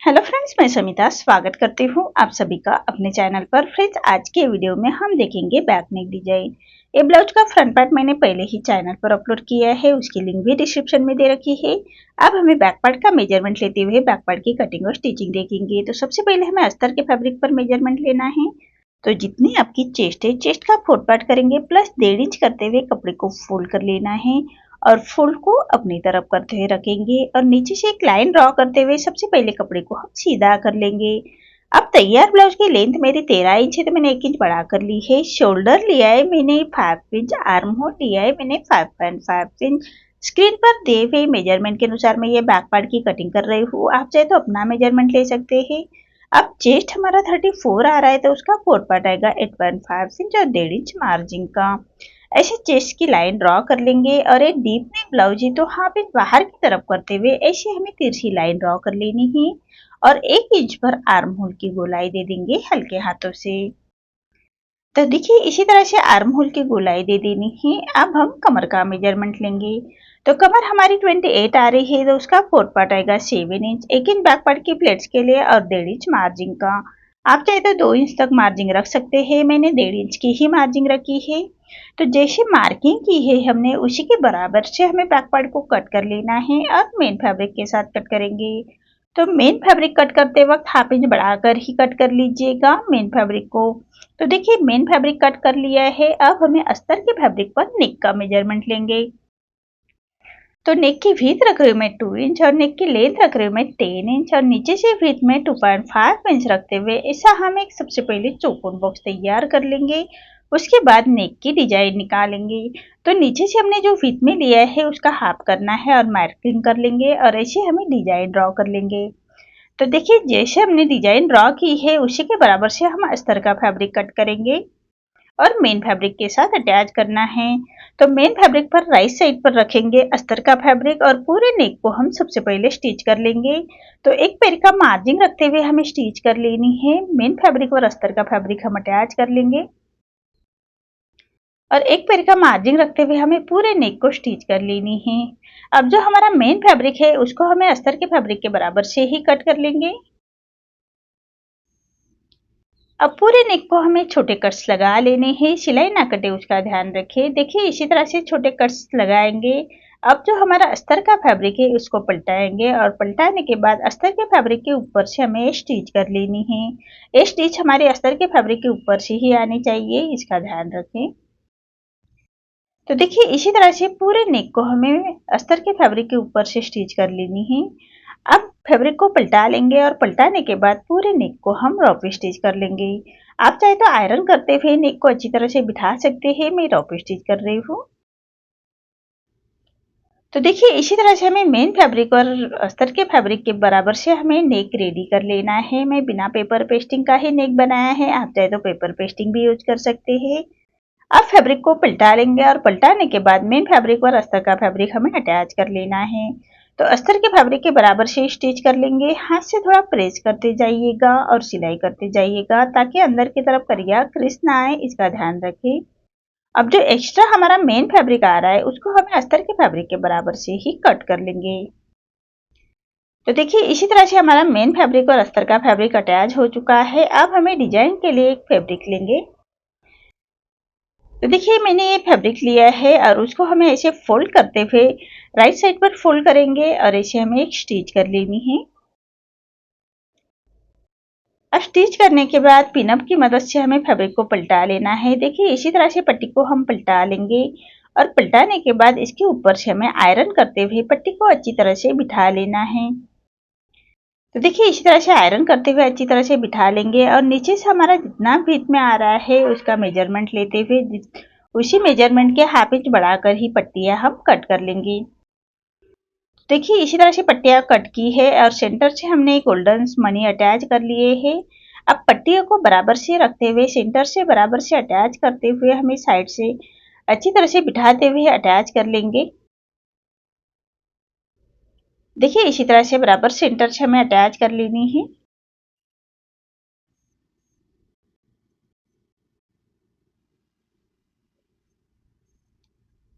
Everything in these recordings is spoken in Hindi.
हेलो फ्रेंड्स, मैं समिता स्वागत करती हूँ आप सभी का अपने चैनल पर। फ्रेंड्स, आज के वीडियो में हम देखेंगे बैक नेक डिजाइन। ये ब्लाउज का फ्रंट पार्ट मैंने पहले ही चैनल पर अपलोड किया है, उसकी लिंक भी डिस्क्रिप्शन में दे रखी है। अब हमें बैक पार्ट का मेजरमेंट लेते हुए बैक पार्ट की कटिंग और स्टिचिंग देखेंगे। तो सबसे पहले हमें अस्तर के फैब्रिक पर मेजरमेंट लेना है। तो जितनी आपकी चेस्ट है, चेस्ट का 4 पार्ट करेंगे प्लस 1.5 इंच करते हुए कपड़े को फोल्ड कर लेना है और फोल्ड को अपनी तरफ करते हुए रखेंगे और नीचे से एक लाइन ड्रॉ करते हुए सबसे पहले कपड़े को हम सीधा कर लेंगे। अब तैयार ब्लाउज की लेंथ मेरी 13 इंच है, तो मैंने 1 इंच बढ़ा कर ली है। शोल्डर लिया है मैंने 5 इंच, आर्म होल लिया है मैंने 5.5 इंच। स्क्रीन पर दिए हुए मेजरमेंट के अनुसार मैं ये बैक पार्ट की कटिंग कर रही हूँ। आप चाहे तो अपना मेजरमेंट ले सकते हैं। अब चेस्ट हमारा 34 आ रहा है, तो उसका 4 पार्ट आएगा 8.5 इंच और 1.5 इंच मार्जिन का। ऐसे चेस्ट की लाइन ड्रॉ कर लेंगे और एक डीप नेक ब्लाउज है तो हाफ इंच बाहर की तरफ करते हुए ऐसे हमें तिरछी लाइन ड्रॉ कर लेनी है और 1 इंच पर आर्म होल की गोलाई दे देंगे हल्के हाथों से। तो देखिए, इसी तरह से आर्म होल की गोलाई दे देनी है। अब हम कमर का मेजरमेंट लेंगे। तो कमर हमारी 28 आ रही है, तो उसका 4 पार्ट आएगा 7 इंच, 1 इंच बैक पार्ट की प्लेट्स के लिए और 1.5 इंच मार्जिन का। आप चाहे तो 2 इंच तक मार्जिन रख सकते हैं, मैंने 1.5 इंच की ही मार्जिन रखी है। तो जैसे मार्किंग की है हमने, उसी के बराबर से हमें बैक पार्ट को कट कर लेना है और मेन फैब्रिक के साथ कट करेंगे। तो मेन फैब्रिक कट करते वक्त हाफ इंच बढ़ाकर ही कट कर लीजिएगा मेन फैब्रिक को। तो देखिए, मेन फैब्रिक कट कर लिया है। अब हमें अस्तर के फैब्रिक पर नेक का मेजरमेंट लेंगे। तो नेक की विड्थ रख रही हूँ मैं 2 इंच और नेक की लेंथ रख रही हूँ मैं 10 इंच और नीचे से विड्थ में 2.5 इंच रखते हुए ऐसा हम एक सबसे पहले चौकोन बॉक्स तैयार कर लेंगे। उसके बाद नेक की डिजाइन निकालेंगे। तो नीचे से हमने जो विड्थ में लिया है उसका हाफ करना है और मार्किंग कर लेंगे और ऐसे हमें डिजाइन ड्रॉ कर लेंगे। तो देखिए, जैसे हमने डिजाइन ड्रॉ की है उसी के बराबर से हम अस्तर का फैब्रिक कट करेंगे और मेन फैब्रिक के साथ अटैच करना है। तो मेन फैब्रिक पर राइट साइड पर रखेंगे अस्तर का फैब्रिक और पूरे नेक को हम सबसे पहले स्टिच कर लेंगे। तो एक पैर का मार्जिन रखते हुए हमें स्टिच कर लेनी है। मेन फैब्रिक और अस्तर का फैब्रिक हम अटैच कर लेंगे और एक पैर का मार्जिन रखते हुए हमें पूरे नेक को स्टिच कर लेनी है। अब जो हमारा मेन फैब्रिक है उसको हमें अस्तर के फैब्रिक के बराबर से ही कट कर लेंगे। अब पूरे नेक को हमें छोटे कट्स लगा लेने हैं, सिलाई ना कटे उसका ध्यान रखें। देखिए, इसी तरह से छोटे कट्स लगाएंगे। अब जो हमारा अस्तर का फैब्रिक है उसको पलटाएंगे और पलटाने के बाद अस्तर के फैब्रिक के ऊपर से हमें स्टिच कर लेनी है। ये स्टिच हमारे अस्तर के फैब्रिक के ऊपर से ही आनी चाहिए, इसका ध्यान रखें। तो देखिए, इसी तरह से पूरे नेक को हमें अस्तर के फैब्रिक के ऊपर से स्टिच कर लेनी है। अब फैब्रिक को पलटा लेंगे और पलटाने के बाद पूरे नेक को हम रॉप स्टिच कर लेंगे। आप चाहे तो आयरन करते हुए नेक को अच्छी तरह से बिठा सकते हैं, मैं रॉप स्टिच कर रही हूँ। तो देखिए, इसी तरह से हमें मेन फैब्रिक और अस्तर के फैब्रिक के बराबर से हमें नेक रेडी कर लेना है। मैं बिना पेपर पेस्टिंग का ही नेक बनाया है, आप चाहे तो पेपर पेस्टिंग भी यूज कर सकते हैं। अब फैब्रिक को पलटा लेंगे और पलटाने के बाद मेन फैब्रिक और अस्तर का फैब्रिक हमें अटैच कर लेना है। तो अस्तर के फैब्रिक के बराबर से स्टिच कर लेंगे। हाथ से थोड़ा प्रेस करते जाइएगा और सिलाई करते जाइएगा ताकि अंदर की तरफ करिया क्रिस ना आए, इसका ध्यान रखें। अब जो एक्स्ट्रा हमारा मेन फैब्रिक आ रहा है उसको हमें अस्तर के फैब्रिक के बराबर से ही कट कर लेंगे। तो देखिए, इसी तरह से हमारा मेन फैब्रिक और अस्तर का फैब्रिक अटैच हो चुका है। अब हमें डिजाइन के लिए एक फैब्रिक लेंगे। तो देखिए, मैंने ये फैब्रिक लिया है और उसको हमें ऐसे फोल्ड करते हुए राइट साइड पर फोल्ड करेंगे और ऐसे हमें एक स्टिच कर लेनी है। अब स्टिच करने के बाद पिनअप की मदद से हमें फैब्रिक को पलटा लेना है। देखिए, इसी तरह से पट्टी को हम पलटा लेंगे और पलटाने के बाद इसके ऊपर से हमें आयरन करते हुए पट्टी को अच्छी तरह से बिठा लेना है। तो देखिए, इसी तरह से आयरन करते हुए अच्छी तरह से बिठा लेंगे और नीचे से हमारा जितना बीच में आ रहा है उसका मेजरमेंट लेते हुए उसी मेजरमेंट के हाफ इंच बढ़ाकर ही पट्टियां हम कट कर लेंगी। देखिए, इसी तरह से पट्टियां कट की है और सेंटर से हमने गोल्डन मनी अटैच कर लिए हैं। अब पट्टियों को बराबर से रखते हुए सेंटर से बराबर से अटैच करते हुए हमें साइड से अच्छी तरह से बिठाते हुए अटैच कर लेंगे। देखिए, इसी तरह से बराबर सेंटर से हमें अटैच कर लेनी है।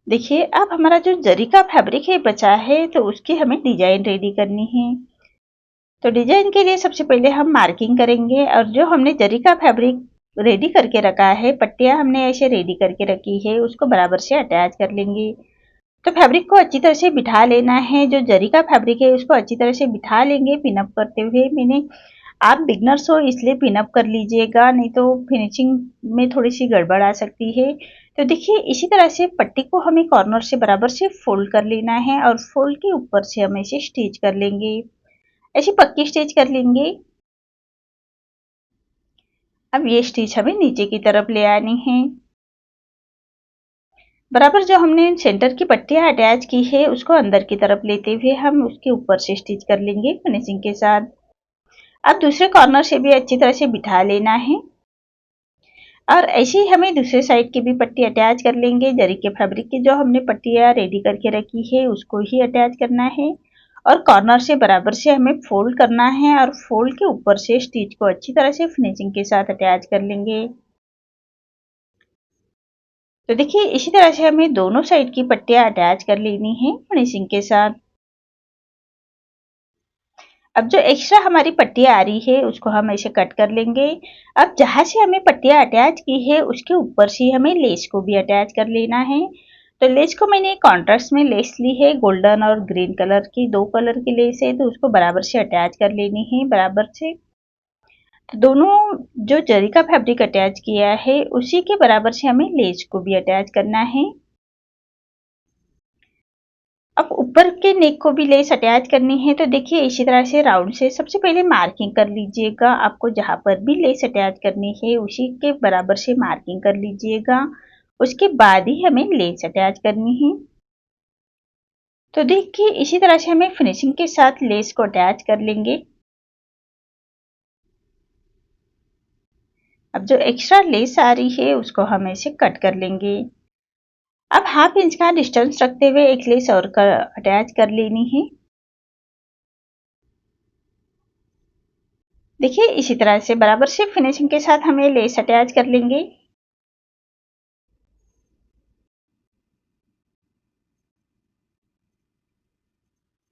देखिए, अब हमारा जो जरी का फैब्रिक है बचा है तो उसकी हमें डिजाइन रेडी करनी है। तो डिजाइन के लिए सबसे पहले हम मार्किंग करेंगे और जो हमने जरी का फैब्रिक रेडी करके रखा है, पट्टियां हमने ऐसे रेडी करके रखी है, उसको बराबर से अटैच कर लेंगे। तो फैब्रिक को अच्छी तरह से बिठा लेना है। जो जरी का फैब्रिक है उसको अच्छी तरह से बिठा लेंगे पिन अप करते हुए। आप बिगनर्स हो इसलिए पिन अप कर लीजिएगा, नहीं तो फिनिशिंग में थोड़ी सी गड़बड़ आ सकती है। तो देखिए इसी तरह से पट्टी को हमें कॉर्नर से बराबर से फोल्ड कर लेना है और फोल्ड के ऊपर से हम ऐसे स्टिच कर लेंगे, ऐसी पक्की स्टिच कर लेंगे। अब ये स्टिच हमें नीचे की तरफ ले आनी है। बराबर जो हमने सेंटर की पट्टियां अटैच की है उसको अंदर की तरफ लेते हुए हम उसके ऊपर से स्टिच कर लेंगे फिनिशिंग के साथ। अब दूसरे कॉर्नर से भी अच्छी तरह से बिठा लेना है और ऐसे ही हमें दूसरे साइड की भी पट्टी अटैच कर लेंगे। जरी के फैब्रिक की जो हमने पट्टियां रेडी करके रखी है उसको ही अटैच करना है और कॉर्नर से बराबर से हमें फोल्ड करना है और फोल्ड के ऊपर से स्टिच को अच्छी तरह से फिनिशिंग के साथ अटैच कर लेंगे। तो देखिए इसी तरह से हमें दोनों साइड की पट्टियां अटैच कर लेनी है फिनिशिंग के साथ। अब जो एक्स्ट्रा हमारी पट्टियां आ रही है उसको हम ऐसे कट कर लेंगे। अब जहां से हमें पट्टियां अटैच की है उसके ऊपर से हमें लेस को भी अटैच कर लेना है। तो लेस को मैंने कॉन्ट्रास्ट में लेस ली है, गोल्डन और ग्रीन कलर की, दो कलर की लेस है, तो उसको बराबर से अटैच कर लेनी है बराबर से। तो दोनों जो जरी का फैब्रिक अटैच किया है उसी के बराबर से हमें लेस को भी अटैच करना है। अब ऊपर के नेक को भी लेस अटैच करनी है। तो देखिए इसी तरह से राउंड से सबसे पहले मार्किंग कर लीजिएगा। आपको जहां पर भी लेस अटैच करनी है उसी के बराबर से मार्किंग कर लीजिएगा, उसके बाद ही हमें लेस अटैच करनी है। तो देखिए इसी तरह से हमें फिनिशिंग के साथ लेस को अटैच कर लेंगे। अब जो एक्स्ट्रा लेस आ रही है उसको हम ऐसे कट कर लेंगे। अब हाफ इंच का डिस्टेंस रखते हुए एक लेस और अटैच कर लेनी है। देखिए इसी तरह से बराबर से फिनिशिंग के साथ हमें लेस अटैच कर लेंगे।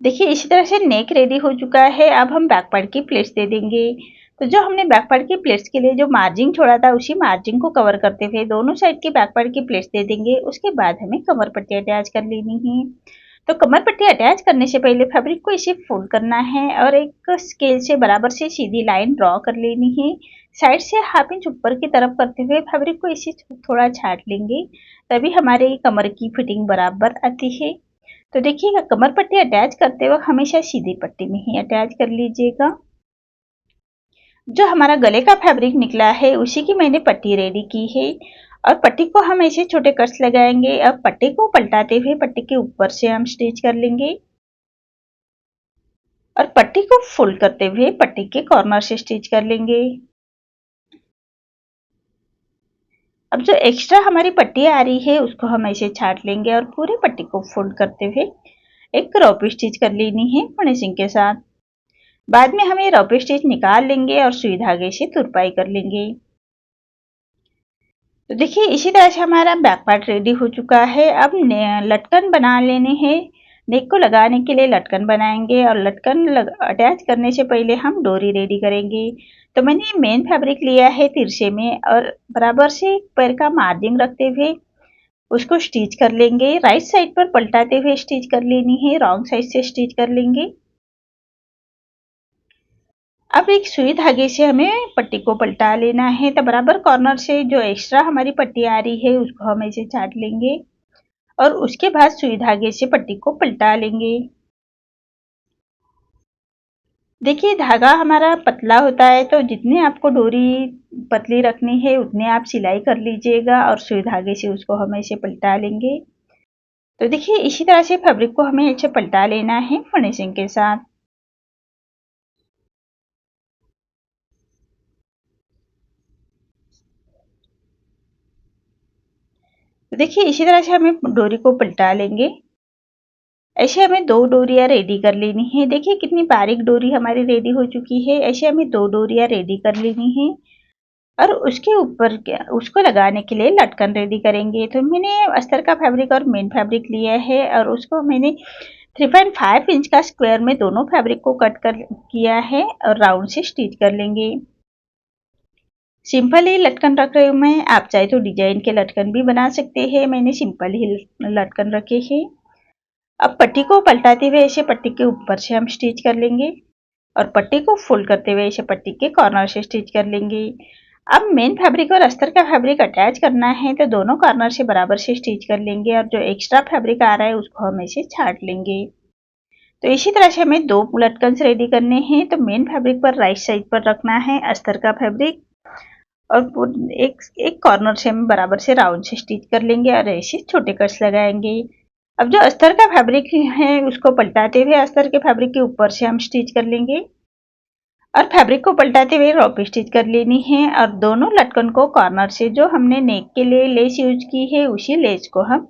देखिए इसी तरह से नेक रेडी हो चुका है। अब हम बैक पार्ट की प्लेट्स दे देंगे। तो जो हमने बैक पार्ट की प्लेट्स के लिए जो मार्जिन छोड़ा था उसी मार्जिन को कवर करते हुए दोनों साइड की बैक पार्ट की प्लेट्स दे देंगे। उसके बाद हमें कमर पट्टी अटैच कर लेनी है। तो कमर पट्टी अटैच करने से पहले फैब्रिक को इसे फोल्ड करना है और एक स्केल से बराबर से सीधी लाइन ड्रॉ कर लेनी है। साइड से हाफ इंच ऊपर की तरफ करते हुए फैब्रिक को इसे थोड़ा छाट लेंगे, तभी हमारे कमर की फिटिंग बराबर आती है। तो देखिएगा कमर पट्टी अटैच करते वक्त हमेशा सीधी पट्टी में ही अटैच कर लीजिएगा। जो हमारा गले का फैब्रिक निकला है उसी की मैंने पट्टी रेडी की है और पट्टी को हम ऐसे छोटे कट्स लगाएंगे। अब पट्टी को पलटाते हुए पट्टी के ऊपर से हम स्टिच कर लेंगे और पट्टी को फोल्ड करते हुए पट्टी के कॉर्नर से स्टिच कर लेंगे। अब जो एक्स्ट्रा हमारी पट्टी आ रही है उसको हम ऐसे छाट लेंगे और पूरी पट्टी को फोल्ड करते हुए एक क्रॉप स्टिच कर लेनी है फिनिशिंग के साथ। बाद में हम ये रफ स्टिच निकाल लेंगे और सुई धागे से तुरपाई कर लेंगे। तो देखिए इसी तरह से हमारा बैक पार्ट रेडी हो चुका है। अब लटकन बना लेने हैं। नेक को लगाने के लिए लटकन बनाएंगे और लटकन अटैच करने से पहले हम डोरी रेडी करेंगे। तो मैंने मेन फैब्रिक लिया है तिरछे में और बराबर से पैर का मार्जिन रखते हुए उसको स्टिच कर लेंगे। राइट साइड पर पलटाते हुए स्टिच कर लेनी है, रॉन्ग साइड से स्टिच कर लेंगे। अब एक सुई धागे से हमें पट्टी को पलटा लेना है। तो बराबर कॉर्नर से जो एक्स्ट्रा हमारी पट्टी आ रही है उसको हम ऐसे छाट लेंगे और उसके बाद सुई धागे से पट्टी को पलटा लेंगे। देखिए धागा हमारा पतला होता है तो जितने आपको डोरी पतली रखनी है उतने आप सिलाई कर लीजिएगा और सुई धागे से उसको हम ऐसे पलटा लेंगे। तो देखिए इसी तरह से फैब्रिक को हमें ऐसे पलटा लेना है फिनिशिंग के साथ। तो देखिए इसी तरह से हमें डोरी को पलटा लेंगे। ऐसे हमें दो डोरियां रेडी कर लेनी है। देखिए कितनी बारीक डोरी हमारी रेडी हो चुकी है। ऐसे हमें दो डोरियां रेडी कर लेनी है और उसके ऊपर उसको लगाने के लिए लटकन रेडी करेंगे। तो मैंने अस्तर का फैब्रिक और मेन फैब्रिक लिया है और उसको मैंने 3.5 इंच का स्क्वायर में दोनों फैब्रिक को कट कर किया है और राउंड से स्टिच कर लेंगे। सिंपल ही लटकन रख रही हूँ मैं, आप चाहे तो डिजाइन के लटकन भी बना सकते हैं। मैंने सिंपल ही लटकन रखे हैं। अब पट्टी को पलटाते हुए ऐसे पट्टी के ऊपर से हम स्टिच कर लेंगे और पट्टी को फोल्ड करते हुए ऐसे पट्टी के कॉर्नर से स्टिच कर लेंगे। अब मेन फैब्रिक और अस्तर का फैब्रिक अटैच करना है तो दोनों कॉर्नर से बराबर से स्टिच कर लेंगे और जो एक्स्ट्रा फैब्रिक आ रहा है उसको हम ऐसे छांट लेंगे। तो इसी तरह से हमें 2 लटकन रेडी करने हैं। तो मेन फैब्रिक पर राइट साइड पर रखना है अस्तर का फैब्रिक और एक कॉर्नर से हम बराबर से राउंड से स्टिच कर लेंगे और ऐसे छोटे कट्स लगाएंगे। अब जो अस्तर का फैब्रिक है उसको पलटाते हुए अस्तर के फैब्रिक के ऊपर से हम स्टिच कर लेंगे और फैब्रिक को पलटाते हुए रॉप स्टिच कर लेनी है और दोनों लटकन को कॉर्नर से जो हमने नेक के लिए लेस यूज की है उसी लेस को हम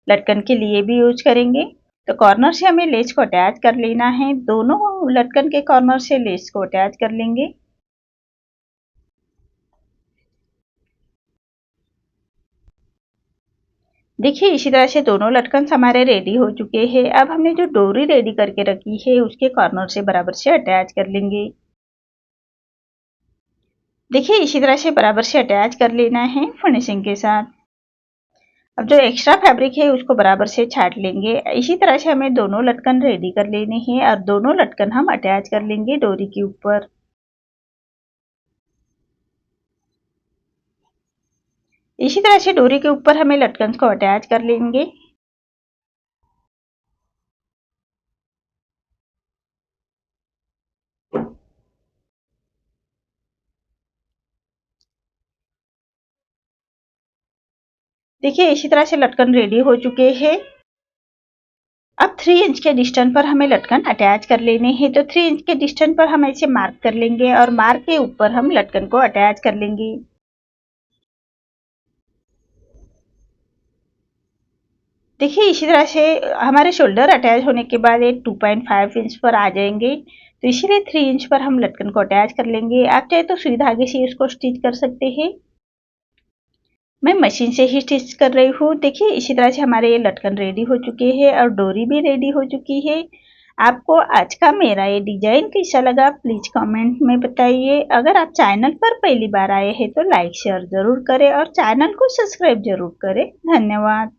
लटकन के लिए भी यूज करेंगे। तो कॉर्नर से हमें लेस को अटैच कर लेना है। दोनों लटकन के कॉर्नर से लेस को अटैच कर लेंगे। देखिए इसी तरह से दोनों लटकन हमारे रेडी हो चुके हैं। अब हमने जो डोरी रेडी करके रखी है उसके कॉर्नर से बराबर से अटैच कर लेंगे। देखिए इसी तरह से बराबर से अटैच कर लेना है फिनिशिंग के साथ। अब जो एक्स्ट्रा फैब्रिक है उसको बराबर से छांट लेंगे। इसी तरह से हमें दोनों लटकन रेडी कर लेने हैं और दोनों लटकन हम अटैच कर लेंगे डोरी के ऊपर। इसी तरह से डोरी के ऊपर हमें लटकन को अटैच कर लेंगे। देखिए इसी तरह से लटकन रेडी हो चुके हैं। अब 3 इंच के डिस्टेंस पर हमें लटकन अटैच कर लेने हैं। तो 3 इंच के डिस्टेंस पर हम ऐसे मार्क कर लेंगे और मार्क के ऊपर हम लटकन को अटैच कर लेंगे। देखिए इसी तरह से हमारे शोल्डर अटैच होने के बाद ये 2.5 इंच पर आ जाएंगे। तो इसीलिए 3 इंच पर हम लटकन को अटैच कर लेंगे। आप चाहे तो सुई धागे से इसको स्टिच कर सकते हैं। मैं मशीन से ही स्टिच कर रही हूँ। देखिए इसी तरह से हमारे ये लटकन रेडी हो चुके हैं और डोरी भी रेडी हो चुकी है। आपको आज का मेरा ये डिजाइन कैसा लगा प्लीज कमेंट में बताइए। अगर आप चैनल पर पहली बार आए हैं तो लाइक शेयर जरूर करें और चैनल को सब्सक्राइब जरूर करें। धन्यवाद।